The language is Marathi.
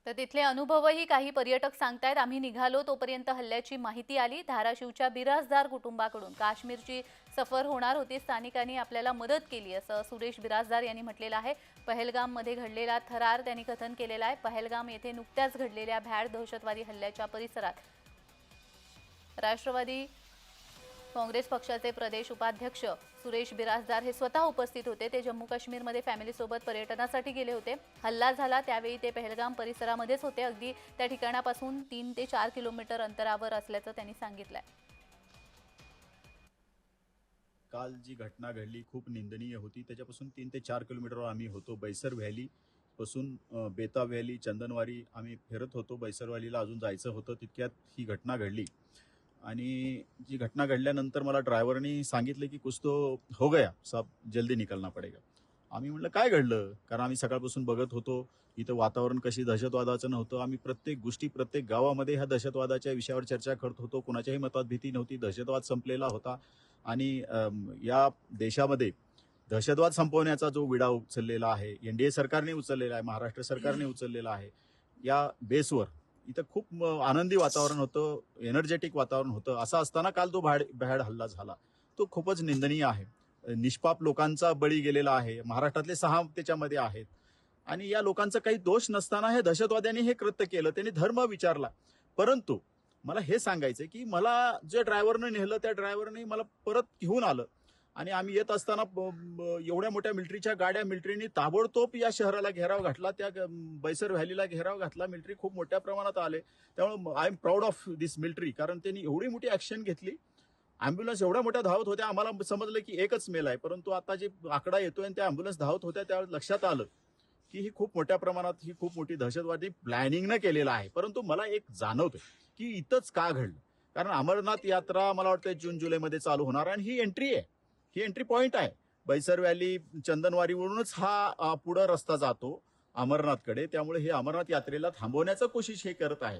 तर तिथले अनुभवही काही पर्यटक सांगतायत. आम्ही निघालो तोपर्यंत हल्ल्याची माहिती आली. धाराशिवच्या बिराजदार कुटुंबाकडून काश्मीरची सफर होणार होती. स्थानिकांनी आपल्याला मदत केली असं सुरेश बिराजदार यांनी म्हटलेलं आहे. पहलगाममध्ये घडलेला थरार त्यांनी कथन केलेला आहे. पहलगाम येथे नुकत्याच घडलेल्या भ्याड दहशतवादी हल्ल्याच्या परिसरात राष्ट्रवादी काँग्रेस पक्षाचे प्रदेश उपाध्यक्ष सुरेश बिराजदार हे स्वतः उपस्थित होते. ते जम्मू काश्मीरमध्ये फॅमिलीसोबत पर्यटनासाठी गेले होते. हल्ला झाला त्यावेळी ते पहलगाम परिसरामध्येच होते. अगदी त्या ठिकाणापासून 3 ते 4 किलोमीटर अंतरावर असल्याचं त्यांनी सांगितलंय. काल जी घटना घडली खूप निंदनीय होती. त्याच्यापासून 3 ते 4 किलोमीटरवर आम्ही होतो. बैसर व्हॅली पासून बेता व्हॅली, चंदनवारी आम्ही फिरत होतो. बैसर व्हॅलीला अजून जायचं होतं. तितक्यात ही घटना घडली आणि जी घटना घडल्यानंतर मला ड्रायव्हरनी सांगितलं की कुछ तो हो गया, सब जल्दी निकलना पडेगा. आम्ही म्हणलं काय घडलं, कारण आम्ही सकाळपासून बघत होतो इथं वातावरण कशी दहशतवादाचं नव्हतं. आम्ही प्रत्येक गोष्टी प्रत्येक गावामध्ये ह्या दहशतवादाच्या विषयावर चर्चा करत होतो. कोणाच्याही मतात भीती नव्हती. दहशतवाद संपलेला होता आणि या देशामध्ये दहशतवाद संपवण्याचा जो विडा उचललेला आहे, एनडीए सरकारने उचललेला आहे, महाराष्ट्र सरकारने उचललेला आहे, या बेसवर इथं खूप आनंदी वातावरण होतं, एनर्जेटिक वातावरण होतं. असं असताना काल जो भ्याड हल्ला झाला तो खूपच निंदनीय आहे. निष्पाप लोकांचा बळी गेलेला आहे. महाराष्ट्रातले 6 त्याच्यामध्ये आहेत आणि या लोकांचा काही दोष नसताना हे दहशतवाद्यांनी हे कृत्य केलं. त्यांनी धर्म विचारला. परंतु मला हे सांगायचं की मला जे ड्रायव्हरनं नेलं त्या ड्रायव्हरने मला परत घेऊन आलं आणि आम्ही येत असताना एवढ्या मोठ्या मिलिटरीच्या गाड्या मिलिटरीने ताबडतोब या शहराला घेराव घातला. त्या बैसर व्हॅलीला घेराव घातला. मिलिटरी खूप मोठ्या प्रमाणात आले. त्यामुळे I am proud of this military, कारण त्यांनी एवढी मोठी ऍक्शन घेतली. अँब्युलन्स एवढ्या मोठ्या धावत होत्या. आम्हाला समजलं की एकच मेल आहे, परंतु आता जे आकडा येतोय आणि त्या अँब्युलन्स धावत होत्या त्यावेळेस लक्षात आलं की ही खूप मोठ्या प्रमाणात ही खूप मोठी दहशतवादी प्लॅनिंगनं केलेला आहे. परंतु मला एक जाणवतंय की इथंच का घडलं, कारण अमरनाथ यात्रा मला वाटतं जून जुलैमध्ये चालू होणार आणि ही एंट्री आहे, ही एंट्री पॉइंट आहे. बैसर व्हॅली चंदनवारीवरूनच हा पुढं रस्ता जातो अमरनाथकडे. त्यामुळे हे अमरनाथ यात्रेला थांबवण्याचा कोशिश हे करत आहे.